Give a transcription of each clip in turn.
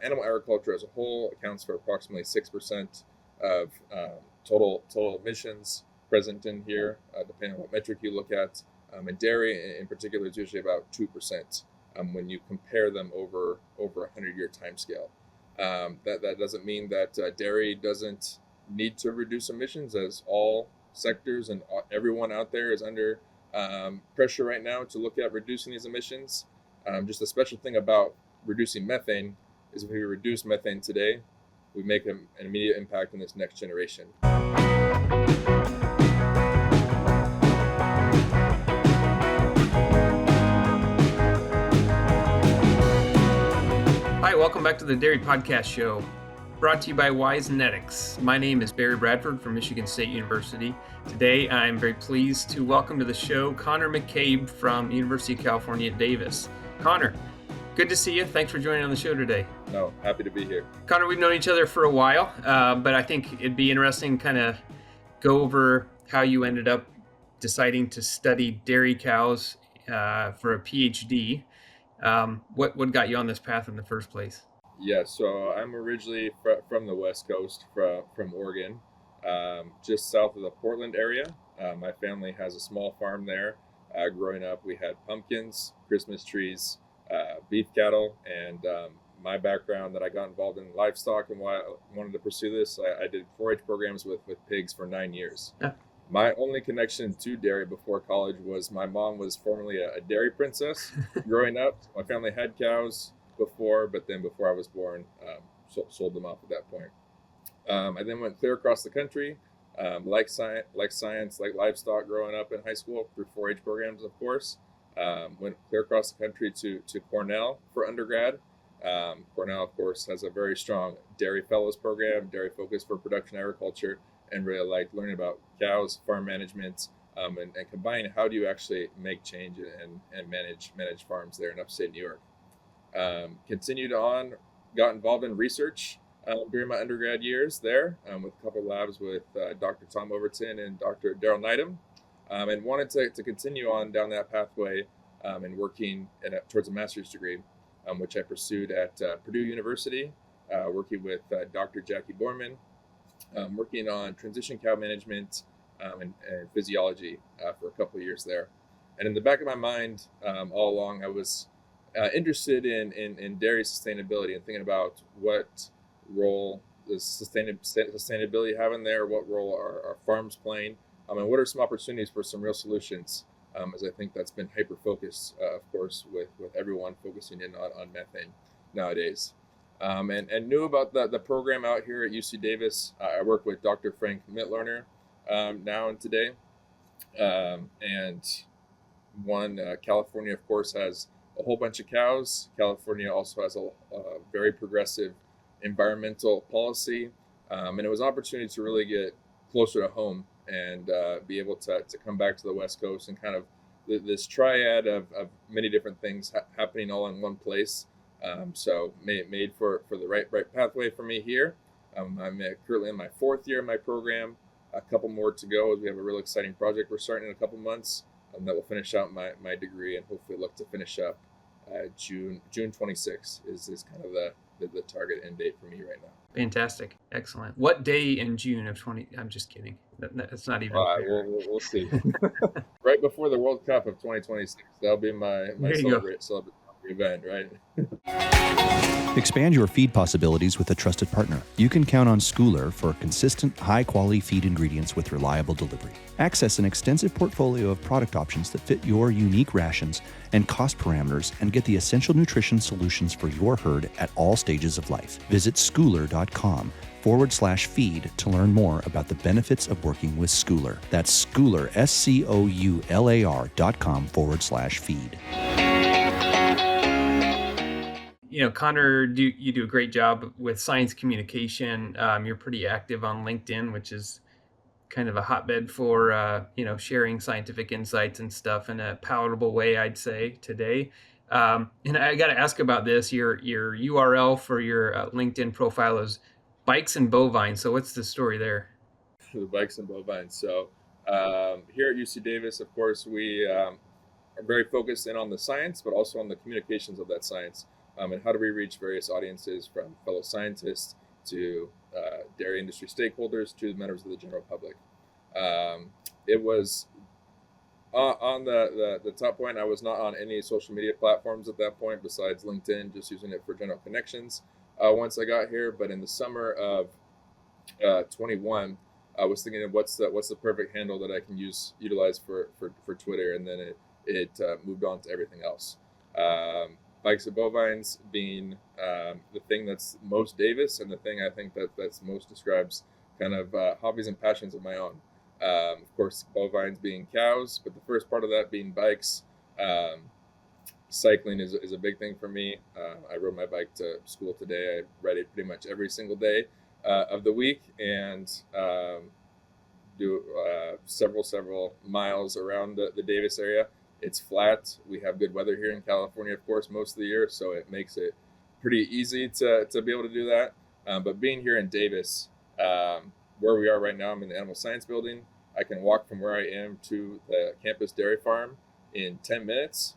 animal agriculture as a whole accounts for approximately 6% of total emissions present in here, depending on what metric you look at. And dairy in particular is usually about 2% when you compare them over a 100-year timescale. That doesn't mean that dairy doesn't need to reduce emissions, as all sectors and everyone out there is under pressure right now to look at reducing these emissions. Just a special thing about reducing methane is if we reduce methane today, we make an immediate impact in this next generation. Hi, welcome back to the Dairy Podcast Show, brought to you by 𝗦𝗽𝗀𝗃𝗃. My name is Barry Bradford from Michigan State University. Today, I'm very pleased to welcome to the show Conor McCabe from University of California at Davis. Conor, good to see you. Thanks for joining on the show today. No, happy to be here. Conor, we've known each other for a while, but I think it'd be interesting to kind of go over how you ended up deciding to study dairy cows for a PhD. What got you on this path in the first place? Yeah, so I'm originally from the West Coast, from Oregon, just south of the Portland area. My family has a small farm there. Growing up, we had pumpkins, Christmas trees, beef cattle, and my background that I got involved in livestock and why I wanted to pursue this, I did 4-H programs with pigs for 9 years. Yeah. My only connection to dairy before college was my mom was formerly a dairy princess growing up. My family had cows before, but then before I was born, sold them off at that point. I then went clear across the country, like science, like livestock growing up in high school through 4-H programs, of course. Went clear across the country to Cornell for undergrad. Cornell, of course, has a very strong dairy fellows program, dairy focus for production agriculture, and really liked learning about cows, farm management, and combining how do you actually make change and manage farms there in upstate New York. Continued on, got involved in research during my undergrad years there with a couple of labs with Dr. Tom Overton and Dr. 𝗟𝗃𝗍𝗃, and wanted to continue on down that pathway and working towards a master's degree, which I pursued at Purdue University, working with Dr. Jackie Borman, working on transition cow management and physiology for a couple of years there. And in the back of my mind, all along, I was interested in dairy sustainability and thinking about what role does sustainability have in there, what role are farms playing, and what are some opportunities for some real solutions, as I think that's been hyper-focused, of course, with everyone focusing in on methane nowadays. And knew about the program out here at UC Davis. I work with Dr. Frank Mitloehner now and today. And California, of course, has a whole bunch of cows. California also has a very progressive environmental policy. And it was an opportunity to really get closer to home and be able to come back to the West Coast and kind of this triad of many different things happening all in one place. So made for the right pathway for me here. I'm currently in my 4th year of my program, a couple more to go as we have a really exciting project we're starting in a couple months that will finish out my degree and hopefully look to finish up June 26th is kind of the target end date for me right now. Fantastic. Excellent. What day in June of 20? I'm just kidding. That's not even fair. We'll see. Right before the World Cup of 2026. That'll be my celebratory event, right? Expand your feed possibilities with a trusted partner. You can count on 𝗟𝗃 for consistent, high-quality feed ingredients with reliable delivery. Access an extensive portfolio of product options that fit your unique rations and cost parameters and get the essential nutrition solutions for your herd at all stages of life. Visit 𝗟𝗃.com/feed to learn more about the benefits of working with 𝗟𝗃. That's 𝗟𝗃, 𝗟𝗃.com/feed. You know, Conor, you do a great job with science communication. You're pretty active on LinkedIn, which is kind of a hotbed for, sharing scientific insights and stuff in a palatable way, I'd say, today. And I got to ask about this. Your URL for your LinkedIn profile is bikes and bovines. So what's the story there? The bikes and bovines. So here at UC Davis, of course, we are very focused in on the science, but also on the communications of that science. and how do we reach various audiences from fellow scientists to dairy industry stakeholders to members of the general public. It was on the top point. I was not on any social media platforms at that point besides LinkedIn, just using it for general connections once I got here. But in the summer of 21, I was thinking of what's the perfect handle that I can utilize for Twitter, and then it moved on to everything else. 𝗪𝗀 bovines being the thing that's most Davis, and the thing I think that's most describes kind of hobbies and passions of my own. Of course, bovines being cows, but the first part of that being bikes. Cycling is a big thing for me. I rode my bike to school today. I ride it pretty much every single day of the week, and do several miles around the Davis area. It's flat. We have good weather here in California, of course, most of the year, so it makes it pretty easy to be able to do that. But being here in Davis, where we are right now, I'm in the Animal Science Building. I can walk from where I am to the campus dairy farm in 10 minutes,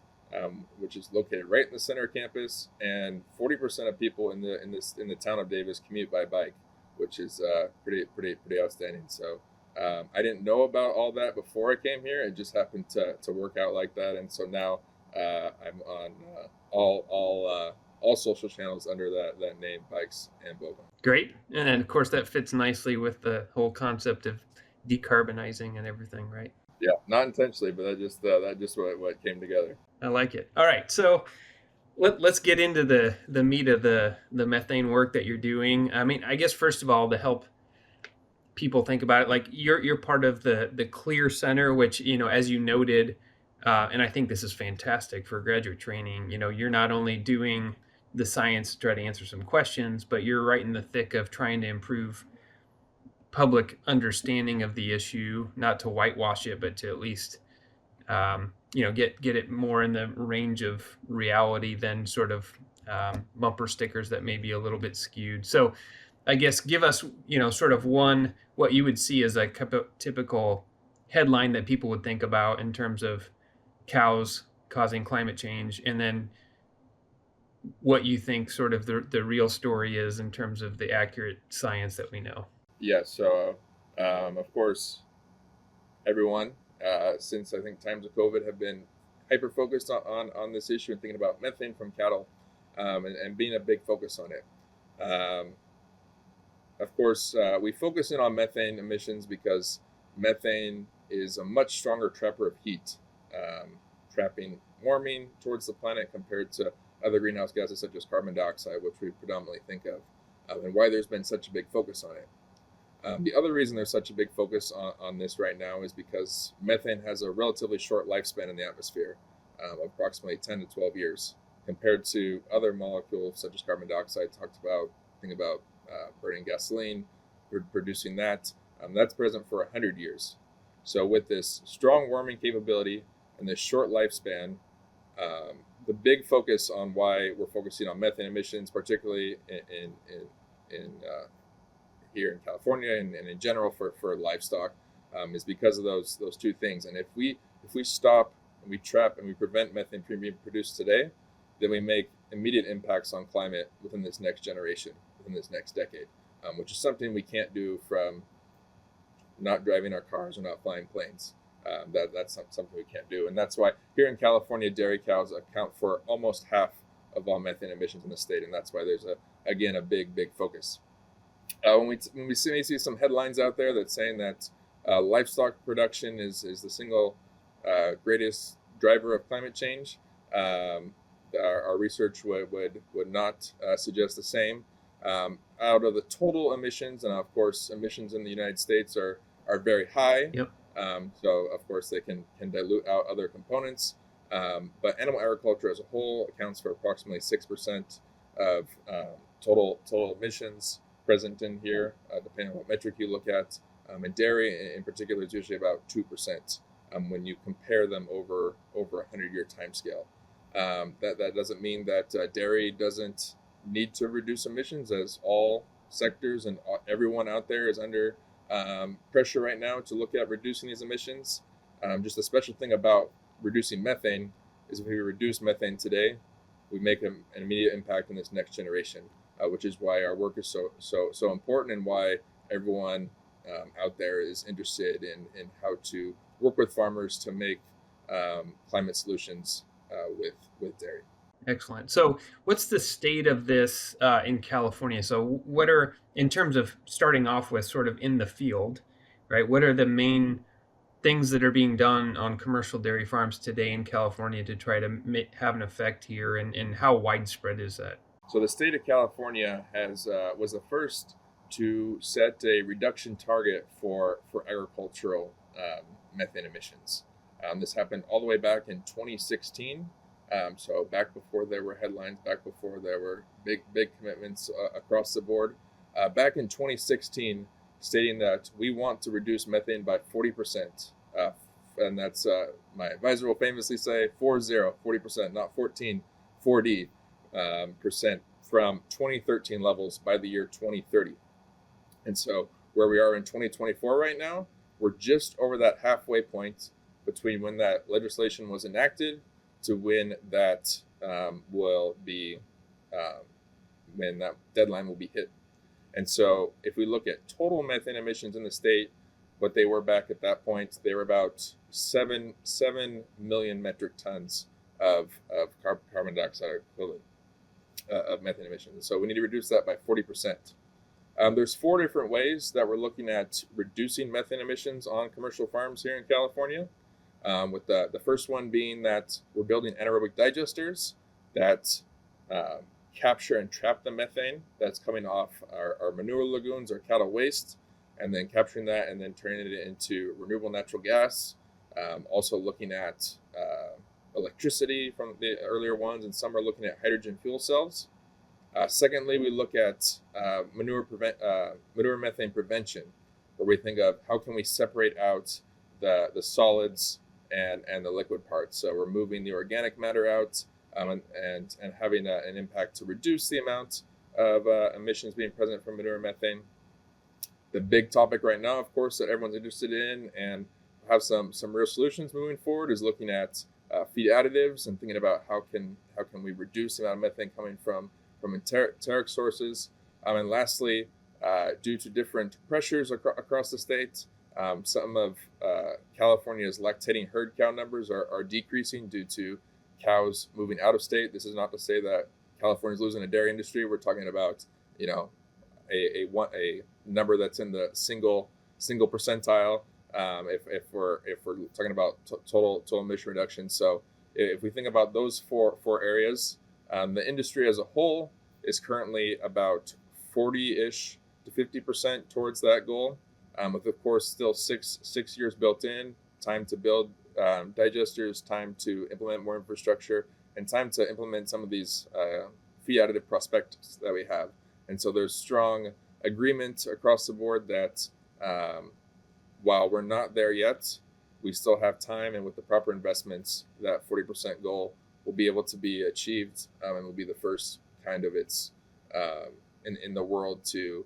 which is located right in the center of campus. And 40% of people in the town of Davis commute by bike, which is pretty outstanding. So I didn't know about all that before I came here. It just happened to work out like that, and so now I'm on all social channels under that name, 𝗪𝗪𝗀 and bovine. Great. And then, of course, that fits nicely with the whole concept of decarbonizing and everything, right? Yeah, not intentionally, but that just what came together. I like it. All right, so let's get into the meat of the methane work that you're doing. I mean, I guess first of all, to help people think about it, like you're part of the 𝗪𝗽𝗀 Center, which, you know, as you noted, and I think this is fantastic for graduate training. You know, you're not only doing the science to try to answer some questions, but you're right in the thick of trying to improve public understanding of the issue, not to whitewash it, but to at least you know, get it more in the range of reality than sort of bumper stickers that may be a little bit skewed. So I guess give us, you know, sort of what you would see as a typical headline that people would think about in terms of cows causing climate change, and then what you think sort of the real story is in terms of the accurate science that we know. Yeah, so of course, everyone, since I think times of COVID, have been hyper-focused on this issue and thinking about methane from cattle, and being a big focus on it. Of course, we focus in on methane emissions because methane is a much stronger trapper of heat, trapping warming towards the planet compared to other greenhouse gases such as carbon dioxide, which we predominantly think of, and why there's been such a big focus on it. The other reason there's such a big focus on this right now is because methane has a relatively short lifespan in the atmosphere, of approximately 10 to 12 years, compared to other molecules such as carbon dioxide. Think about burning gasoline, producing that's present for 100 years. So with this strong warming capability and this short lifespan, the big focus on why we're focusing on methane emissions, particularly in here in California and in general for livestock, is because of those two things. And if we stop and we trap and we prevent methane from being produced today, then we make immediate impacts on climate within this next generation, within this next decade, which is something we can't do from not driving our cars or not flying planes. That's something we can't do. And that's why here in California, dairy cows account for almost half of all methane emissions in the state. And that's why there's a big focus. When we see some headlines out there that's saying that livestock production is the single greatest driver of climate change, our research would not suggest the same. Out of the total emissions, and of course emissions in the United States are very high. Yep. So of course they can dilute out other components. But animal agriculture as a whole accounts for approximately 6% of total emissions present in here, depending on what metric you look at. And dairy in particular is usually about 2% when you compare them over a 100-year time scale. That doesn't mean that dairy doesn't need to reduce emissions, as all sectors and everyone out there is under pressure right now to look at reducing these emissions. Just a special thing about reducing methane is if we reduce methane today, we make an immediate impact in this next generation, which is why our work is so important, and why everyone out there is interested in how to work with farmers to make climate solutions with dairy. Excellent. So what's the state of this in California? So what are, in terms of starting off with sort of in the field, right? What are the main things that are being done on commercial dairy farms today in California to try to have an effect here, and how widespread is that? So the state of California was the first to set a reduction target for agricultural methane emissions. This happened all the way back in 2016. So back before there were headlines, back before there were big commitments across the board. Back in 2016, stating that we want to reduce methane by 40%. And that's, my advisor will famously say 40%, not 14, 4D percent from 2013 levels by the year 2030. And so where we are in 2024 right now, we're just over that halfway point between when that legislation was enacted to when that will be, when that deadline will be hit. And so if we look at total methane emissions in the state, what they were back at that point, they were about 7 million metric tons of carbon dioxide equivalent of methane emissions. So we need to reduce that by 40%. There's 4 different ways that we're looking at reducing methane emissions on commercial farms here in California. With the first one being that we're building anaerobic digesters that capture and trap the methane that's coming off our manure lagoons or cattle waste, and then capturing that and then turning it into renewable natural gas. Also looking at electricity from the earlier ones, and some are looking at hydrogen fuel cells. Secondly, we look at manure methane prevention, where we think of how can we separate out the solids and the liquid parts. So we're moving the organic matter out and having an impact to reduce the amount of emissions being present from manure methane. The big topic right now, of course, that everyone's interested in and have some real solutions moving forward is looking at feed additives and thinking about how can we reduce the amount of methane coming from enteric sources. And lastly, due to different pressures across the state, some of California's lactating herd cow numbers are decreasing due to cows moving out of state. This is not to say that California's losing a dairy industry. We're talking about, a number that's in the single percentile. If we're talking about total emission reduction. So if we think about those four areas, the industry as a whole is currently about 40-ish to 50% towards that goal, with of course still six years built in, time to build digesters, time to implement more infrastructure, and time to implement some of these feed additive prospectus that we have. And so there's strong agreement across the board that while we're not there yet, we still have time, and with the proper investments, that 40% goal will be able to be achieved, and will be the first kind of its in the world to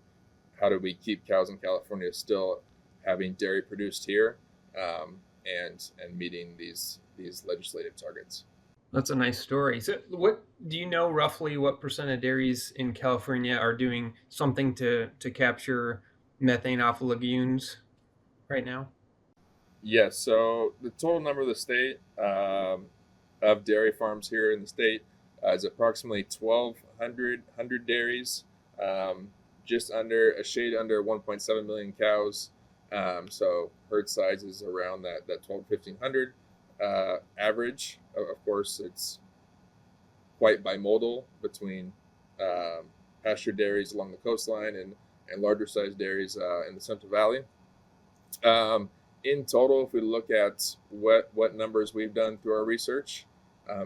how do we keep cows in California still having dairy produced here, and meeting these legislative targets. That's a nice story. So what do you know roughly what percent of dairies in California are doing something to capture methane off of lagoons right now? Yes, so the total number of the state of dairy farms here in the state is approximately 1,200 dairies, just under a shade under 1.7 million cows. So herd size is around that 1,200 to 1,500 average. Of course, it's quite bimodal between pasture dairies along the coastline and larger sized dairies in the Central Valley. In total, if we look at what numbers we've done through our research,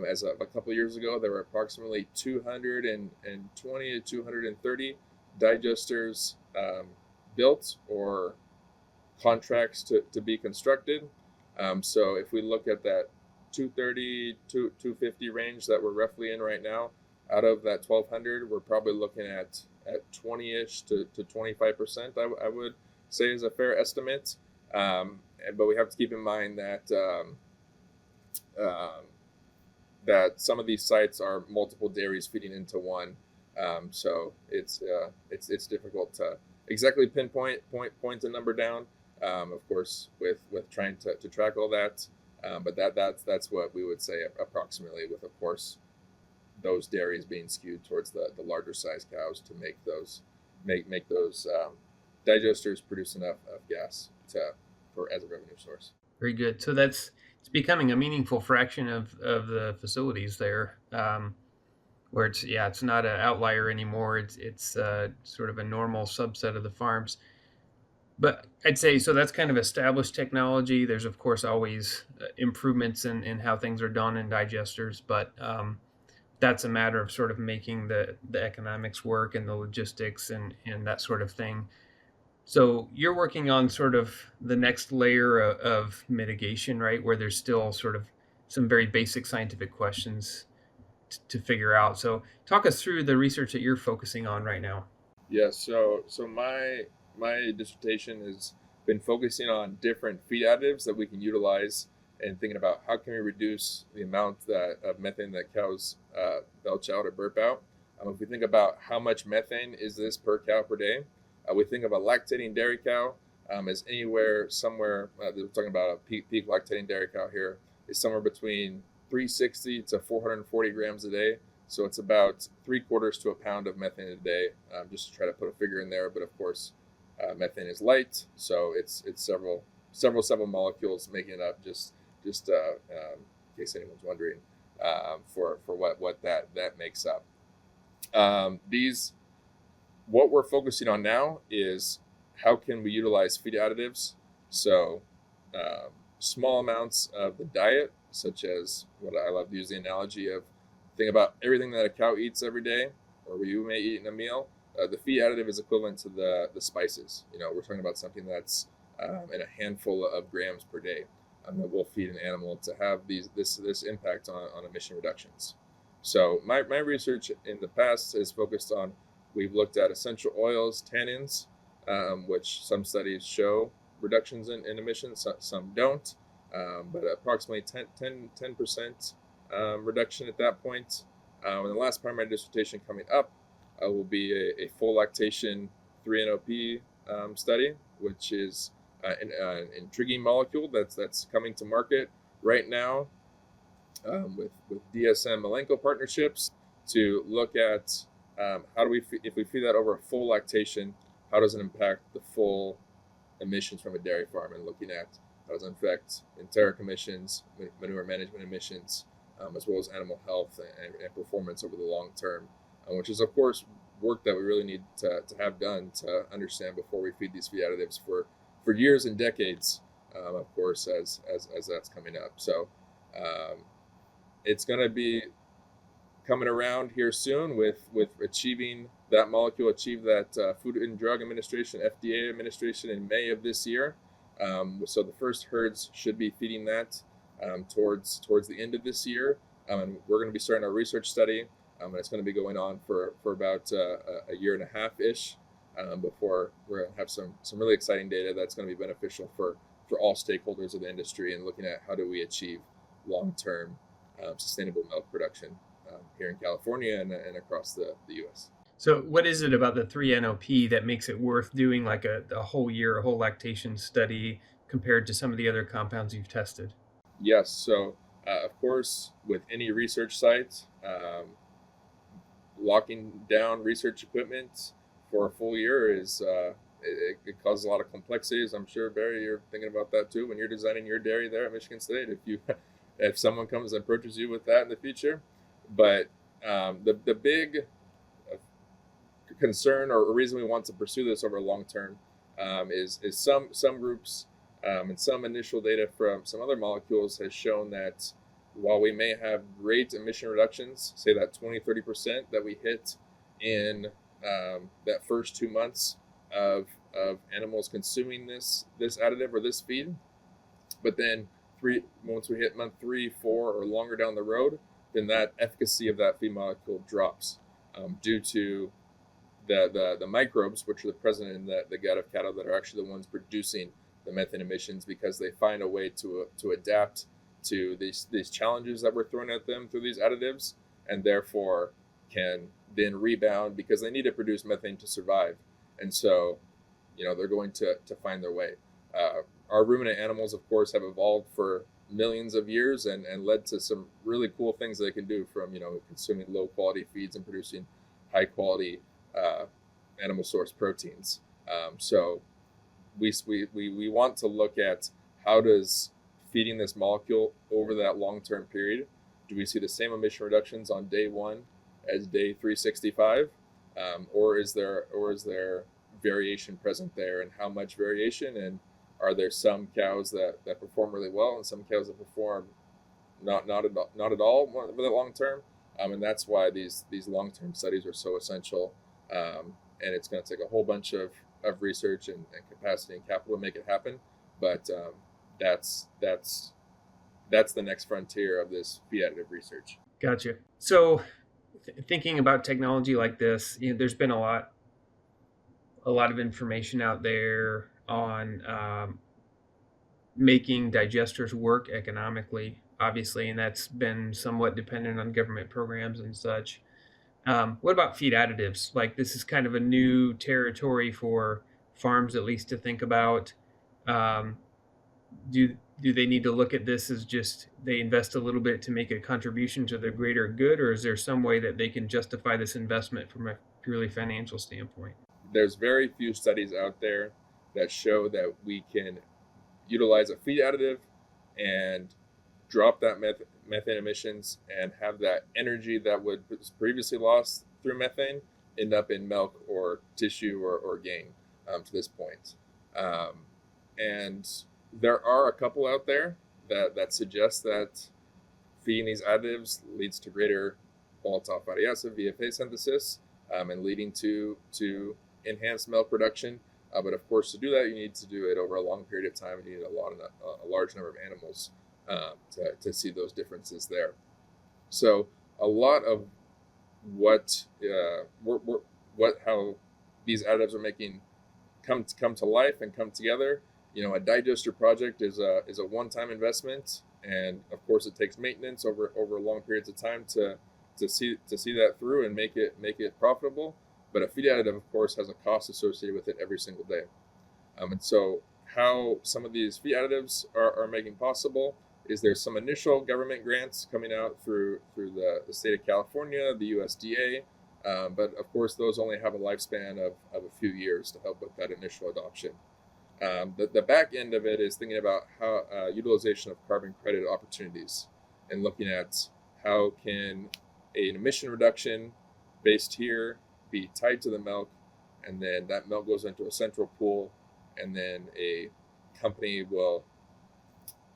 as a couple of years ago, there were approximately 220 to 230 digesters built or contracts to be constructed. So if we look at that 230 to 250 range that we're roughly in right now, out of that 1,200, we're probably looking at 20-ish to 25%, I would say is a fair estimate. But we have to keep in mind that that some of these sites are multiple dairies feeding into one. So it's difficult to exactly point a number down. Of course, with trying to track all that, but that's what we would say approximately. With, of course, those dairies being skewed towards the larger size cows to make those digesters produce enough of gas as a revenue source. Very good. So it's becoming a meaningful fraction of the facilities there, where it's not an outlier anymore. It's sort of a normal subset of the farms. But I'd say, so that's kind of established technology. There's, of course, always improvements in how things are done in digesters, but that's a matter of sort of making the economics work and the logistics and that sort of thing. So you're working on sort of the next layer of mitigation, right? Where there's still sort of some very basic scientific questions to figure out. So talk us through the research that you're focusing on right now. Yeah, so my dissertation has been focusing on different feed additives that we can utilize and thinking about how can we reduce the amount of methane that cows belch out or burp out. If we think about how much methane is this per cow per day, we think of a lactating dairy cow as somewhere, we're talking about a peak lactating dairy cow here, is somewhere between 360 to 440 grams a day. So it's about 3/4 to a pound of methane a day, just to try to put a figure in there. But of course, methane is light, so it's several molecules making it up. Just in case anyone's wondering, for what that makes up. What we're focusing on now is how can we utilize feed additives. So small amounts of the diet, such as what I love to use the analogy of, think about everything that a cow eats every day, or you may eat in a meal. The feed additive is equivalent to the spices. We're talking about something that's in a handful of grams per day that will feed an animal to have this impact on emission reductions. So my research in the past is focused on, we've looked at essential oils, tannins, which some studies show reductions in emissions, some don't, but approximately 10% reduction at that point. And the last part of my dissertation coming up will be a full lactation 3-NOP study, which is an intriguing molecule that's coming to market right now with 𝗪𝗪 partnerships to look at how do we, if we feed that over a full lactation, how does it impact the full emissions from a dairy farm, and looking at how does it affect enteric emissions, manure management emissions, as well as animal health and performance over the long term, which is, of course, work that we really need to have done to understand before we feed these feed additives for years and decades, of course, as that's coming up. So it's going to be coming around here soon with achieving that molecule, achieve that Food and Drug Administration, FDA administration, in May of this year. So the first herds should be feeding that towards the end of this year. And we're going to be starting our research study. And it's going to be going on for about a year and a half-ish before we're going to have some really exciting data that's going to be beneficial for all stakeholders of the industry, and looking at how do we achieve long-term sustainable milk production here in California and across the U.S. So what is it about the 3-NOP that makes it worth doing like a whole year, a whole lactation study compared to some of the other compounds you've tested? Yes. So, of course, with any research site, locking down research equipment for a full year is it causes a lot of complexities. I'm sure, Barry, you're thinking about that too when you're designing your dairy there at Michigan State. If someone comes and approaches you with that in the future, but the big concern or reason we want to pursue this over long term is some groups and some initial data from some other molecules has shown that while we may have great emission reductions, say that 20-30% that we hit in that first 2 months of animals consuming this additive or this feed, but then once we hit month 3, 4, or longer down the road, then that efficacy of that feed molecule drops due to the microbes, which are present in the gut of cattle, that are actually the ones producing the methane emissions, because they find a way to adapt to these challenges that we're throwing at them through these additives, and therefore can then rebound because they need to produce methane to survive. And so, they're going to find their way. Our ruminant animals, of course, have evolved for millions of years and led to some really cool things they can do, from consuming low quality feeds and producing high quality animal source proteins. So we want to look at how does feeding this molecule over that long-term period, do we see the same emission reductions on day 1 as day 365, or is there variation present there, and how much variation? And are there some cows that perform really well and some cows that perform not at all for the long term? And that's why these long-term studies are so essential. And it's going to take a whole bunch of research and capacity and capital to make it happen. But that's the next frontier of this feed additive research. Gotcha. So thinking about technology like this, there's been a lot of information out there on making digesters work economically, obviously, and that's been somewhat dependent on government programs and such. What about feed additives? Like, this is kind of a new territory for farms, at least, to think about. Do they need to look at this as just they invest a little bit to make a contribution to the greater good, or is there some way that they can justify this investment from a purely financial standpoint? There's very few studies out there that show that we can utilize a feed additive and drop that methane emissions and have that energy that was previously lost through methane end up in milk or tissue or gain to this point. And there are a couple out there that suggest that feeding these additives leads to greater volatile fatty acid VFA synthesis and leading to enhanced milk production. But of course, to do that, you need to do it over a long period of time. You need a large number of animals to see those differences there. So a lot of how these additives are making come to life and come together. A digester project is a one-time investment, and of course, it takes maintenance over long periods of time to see that through and make it profitable. But a feed additive, of course, has a cost associated with it every single day. And so how some of these feed additives are making possible is there's some initial government grants coming out through the state of California, the USDA, but of course those only have a lifespan of a few years to help with that initial adoption. The back end of it is thinking about how utilization of carbon credit opportunities and looking at how can an emission reduction based here be tied to the milk, and then that milk goes into a central pool, and then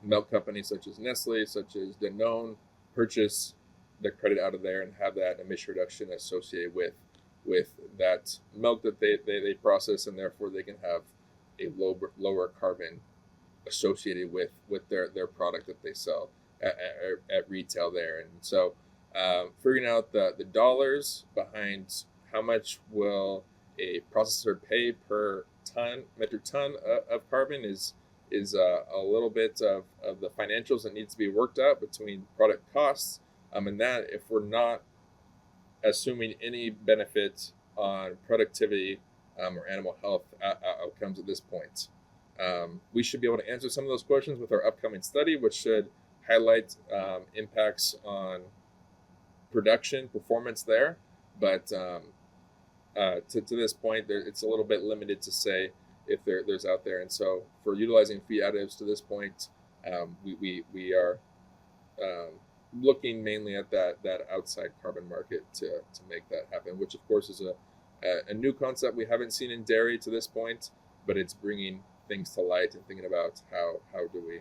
milk companies such as Nestle, such as Danone, purchase the credit out of there and have that emission reduction associated with that milk that they process, and therefore they can have a lower carbon associated with their product that they sell at retail there. And so figuring out the dollars behind how much will a processor pay per metric ton of carbon is a little bit of the financials that needs to be worked out between product costs, and that if we're not assuming any benefit on productivity or animal health outcomes at this point. We should be able to answer some of those questions with our upcoming study, which should highlight impacts on production performance there. But to this point, it's a little bit limited to say if there's out there. And so for utilizing feed additives to this point, we are looking mainly at that outside carbon market to make that happen, which of course is a new concept we haven't seen in dairy to this point, but it's bringing things to light and thinking about how do we.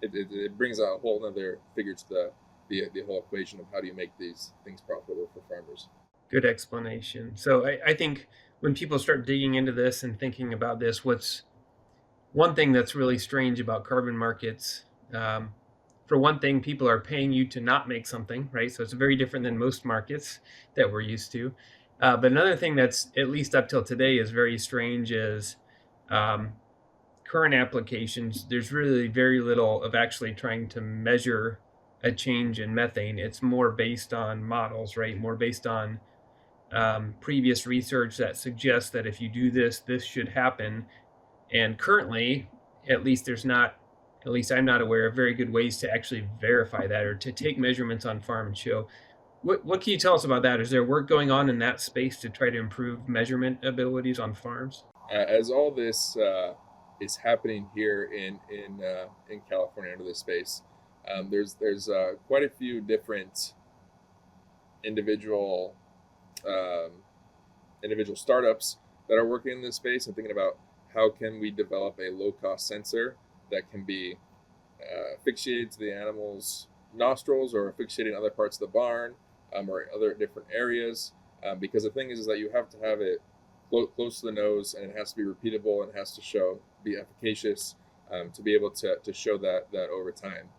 It brings a whole other figure to the whole equation of how do you make these things profitable for farmers. Good explanation. So I think when people start digging into this and thinking about this, what's one thing that's really strange about carbon markets? For one thing, people are paying you to not make something, right? So it's very different than most markets that we're used to. But another thing that's, at least up till today, is very strange is current applications, there's really very little of actually trying to measure a change in methane. It's more based on models, right? More based on previous research that suggests that if you do this, this should happen. And currently, at least there's not, at least I'm not aware of very good ways to actually verify that or to take measurements on farm and show. What can you tell us about that? Is there work going on in that space to try to improve measurement abilities on farms? As all this is happening here in California under this space, there's quite a few different individual individual startups that are working in this space and thinking about how can we develop a low-cost sensor that can be asphyxiated to the animal's nostrils or asphyxiating other parts of the barn or other different areas. Because the thing is that you have to have it close to the nose, and it has to be repeatable, and it has to be efficacious to be able to show that over time.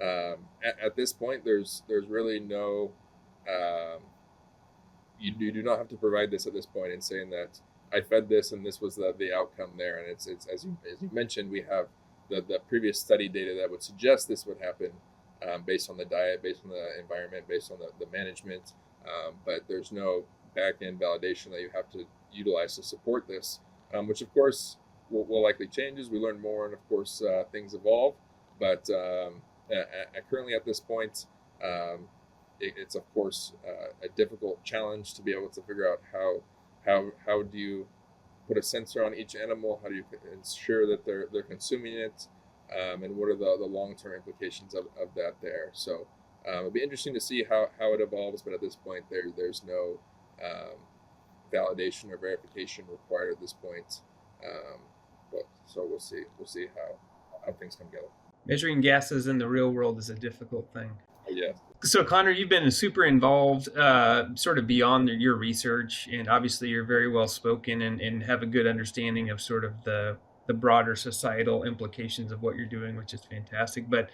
At this point, there's really no you do not have to provide this at this point in saying that I fed this and this was the outcome there. And it's as you mentioned, we have the previous study data that would suggest this would happen based on the diet, based on the environment, based on the management. But there's no back-end validation that you have to utilize to support this, which of course will likely change as we learn more, and of course things evolve. But currently at this point, it's of course a difficult challenge to be able to figure out how do you put a sensor on each animal, how do you ensure that they're consuming it, and what are the long-term implications of that there. So it'll be interesting to see how it evolves, but at this point there's no validation or verification required at this point. But so we'll see how things come together. Measuring gases in the real world is a difficult thing. Yeah. So Conor, you've been super involved sort of beyond your research, and obviously you're very well spoken and have a good understanding of sort of the broader societal implications of what you're doing, which is fantastic. But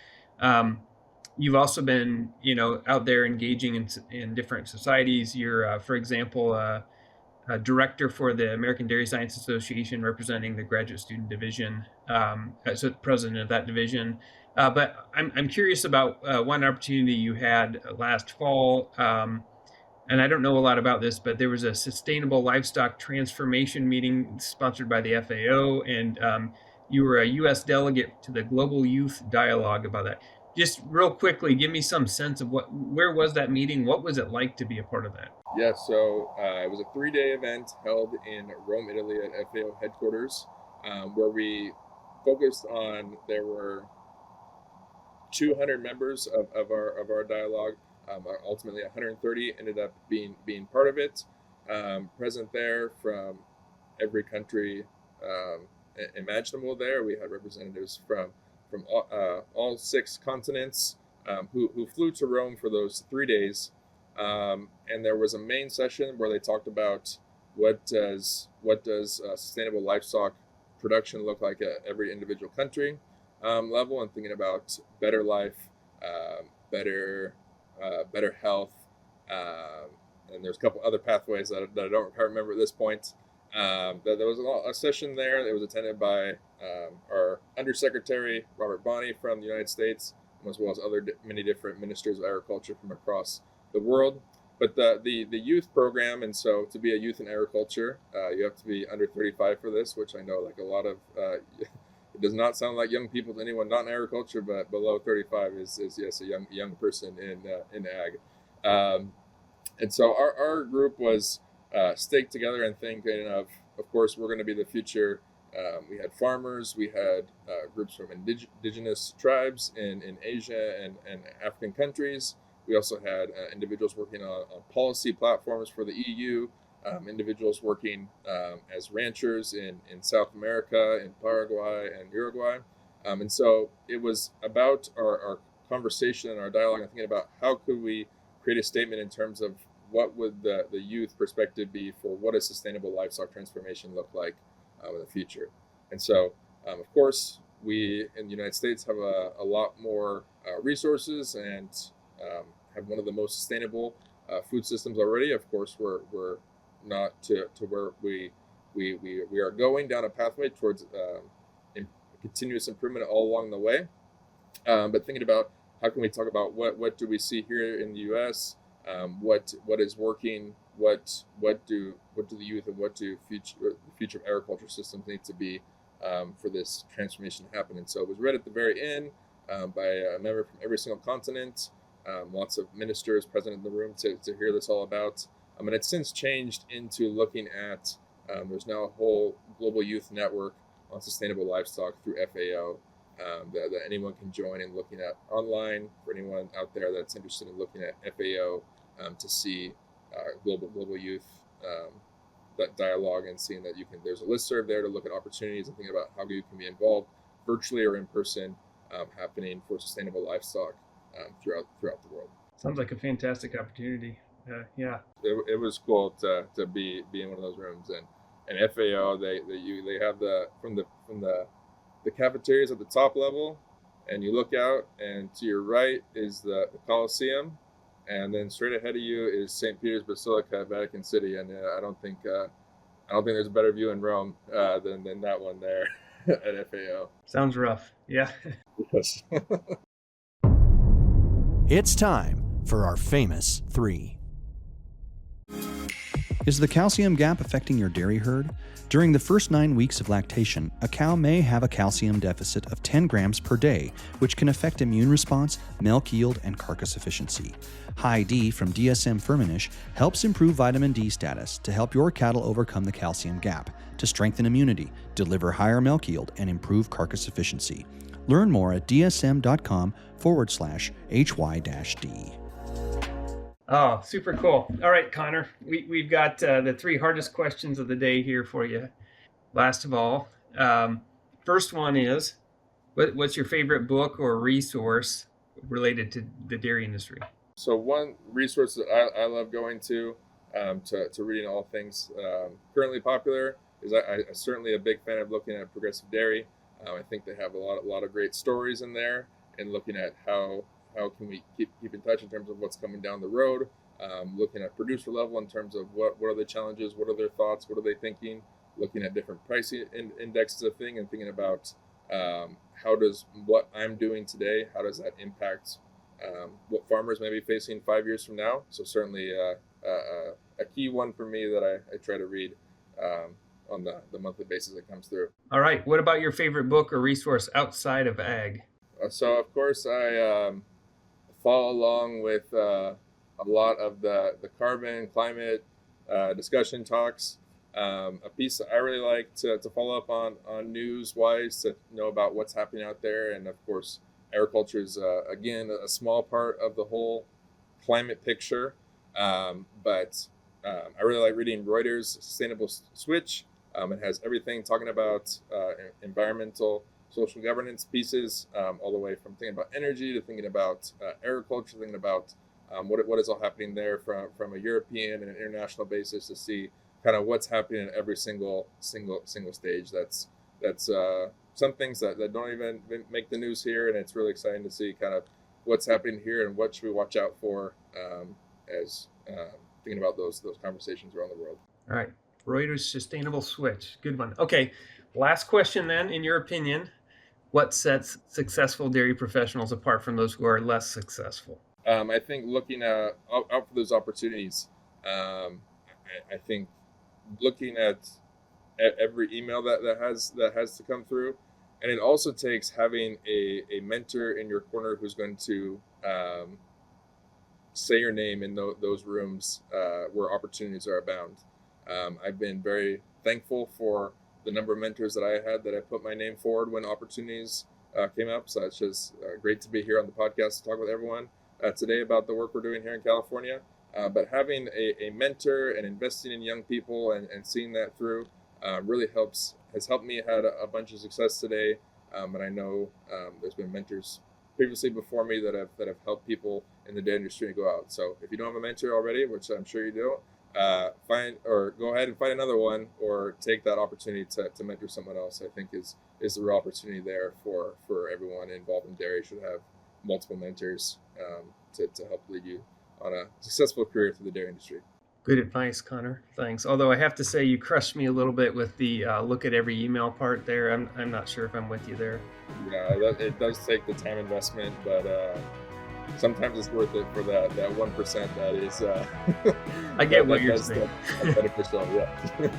you've also been, out there engaging in different societies. You're, for example, a director for the American Dairy Science Association, representing the graduate student division, as president of that division. But I'm curious about one opportunity you had last fall, and I don't know a lot about this, but there was a sustainable livestock transformation meeting sponsored by the FAO, and you were a U.S. delegate to the Global Youth Dialogue about that. Just real quickly, give me some sense of where was that meeting? What was it like to be a part of that? Yeah, so it was a 3-day event held in Rome, Italy at FAO headquarters, where we focused on, there were 200 members of our dialogue. Ultimately 130 ended up being part of it, present there from every country imaginable there. We had representatives from all 6 continents who flew to Rome for those 3 days. And there was a main session where they talked about what does sustainable livestock production look like at every individual country level, and thinking about better life, better health, and there's a couple other pathways that I don't remember at this point. There was a session there that was attended by our Undersecretary 𝗵𝗷𝗀𝗀𝗀 from the United States, as well as many different ministers of agriculture from across the world. But the youth program, and so to be a youth in agriculture, you have to be under 35 for this, which I know like a lot of it does not sound like young people to anyone not in agriculture, but below 35 is yes, a young person in ag. And so our group was staked together and thinking of course, we're going to be the future. We had farmers, we had groups from indigenous tribes in Asia and African countries. We also had individuals working on policy platforms for the EU, individuals working as ranchers in South America, in Paraguay and Uruguay. And so it was about our conversation and our dialogue and thinking about how could we create a statement in terms of what would the youth perspective be for what a sustainable livestock transformation look like in the future. And so, of course, we in the United States have a lot more resources and have one of the most sustainable food systems already. Of course, we're not to where we are going down a pathway towards continuous improvement all along the way. But thinking about how can we talk about what do we see here in the U.S., what is working, what do the youth and what do the future of agriculture systems need to be for this transformation to happen. And so it was read at the very end by a member from every single continent, lots of ministers present in the room to hear this all about. And it's since changed into looking at, there's now a whole global youth network on sustainable livestock through FAO that anyone can join in looking at online, for anyone out there that's interested in looking at FAO to see global youth that dialogue, and seeing that there's a listserv there to look at opportunities and think about how you can be involved virtually or in person happening for sustainable livestock throughout the world. Sounds like a fantastic opportunity. Yeah. It was cool to be in one of those rooms, and FAO they have from the cafeterias at the top level, and you look out, and to your right is the Colosseum, and then straight ahead of you is St. Peter's Basilica, Vatican City, and I don't think there's a better view in Rome than that one there at FAO. Sounds rough. Yeah. Yes. It's time for our famous three. Is the calcium gap affecting your dairy herd? During the first 9 weeks of lactation, a cow may have a calcium deficit of 10 grams per day, which can affect immune response, milk yield, and carcass efficiency. High D from 𝗪𝗎 helps improve vitamin D status to help your cattle overcome the calcium gap, to strengthen immunity, deliver higher milk yield, and improve carcass efficiency. Learn more at dsm.com/hy-D. Oh, super cool. All right, Conor, we've got the three hardest questions of the day here for you. Last of all, first one is, what's your favorite book or resource related to the dairy industry? So one resource that I love going to reading all things currently popular is I'm certainly a big fan of looking at Progressive Dairy. I think they have a lot of great stories in there, and looking at how can we keep in touch in terms of what's coming down the road, looking at producer level in terms of what are the challenges, what are their thoughts, what are they thinking, looking at different pricing indexes of thing, and thinking about how does what I'm doing today, how does that impact what farmers may be facing 5 years from now. So certainly a key one for me that I try to read on the monthly basis that comes through. All right. What about your favorite book or resource outside of ag? So of course I follow along with a lot of the carbon climate discussion talks. A piece that I really like to follow up on news wise, to know about what's happening out there. And of course, agriculture is again a small part of the whole climate picture, but I really like reading Reuters' Sustainable Switch. It has everything talking about environmental, social governance pieces, all the way from thinking about energy to thinking about agriculture, thinking about what is all happening there from a European and an international basis, to see kind of what's happening at every single stage. That's some things that don't even make the news here, and it's really exciting to see kind of what's happening here and what should we watch out for as thinking about those conversations around the world. All right, Reuters Sustainable Switch, good one. Okay, last question then. In your opinion, what sets successful dairy professionals apart from those who are less successful? I think looking out for those opportunities. I think looking at every email that has to come through, and it also takes having a mentor in your corner who's going to say your name in those rooms where opportunities are abound. I've been very thankful for the number of mentors that I had that I put my name forward when opportunities came up. So it's just great to be here on the podcast to talk with everyone today about the work we're doing here in California. But having a mentor and investing in young people and seeing that through really has helped me had a bunch of success today. And I know there's been mentors previously before me that have helped people in the dairy industry go out. So if you don't have a mentor already, which I'm sure you do, go ahead and find another one, or take that opportunity to mentor someone else. I think is the real opportunity there for everyone involved in dairy. Should have multiple mentors to help lead you on a successful career through the dairy industry. Good advice, Connor. Thanks. Although I have to say, you crushed me a little bit with the look at every email part there. I'm not sure if I'm with you there. Yeah, it does take the time investment, but sometimes it's worth it for that 1% that is. I get what you're saying. Beneficial, yeah.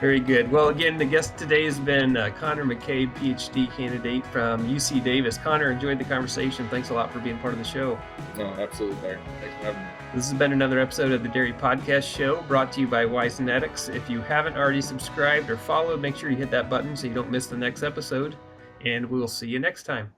Very good. Well, again, the guest today has been Conor McCabe, PhD candidate from UC Davis. Connor, enjoyed the conversation. Thanks a lot for being part of the show. No, absolutely, Larry. Thanks for having me. This has been another episode of the Dairy Podcast Show, brought to you by 𝗦𝗽𝟑. If you haven't already subscribed or followed, make sure you hit that button so you don't miss the next episode. And we'll see you next time.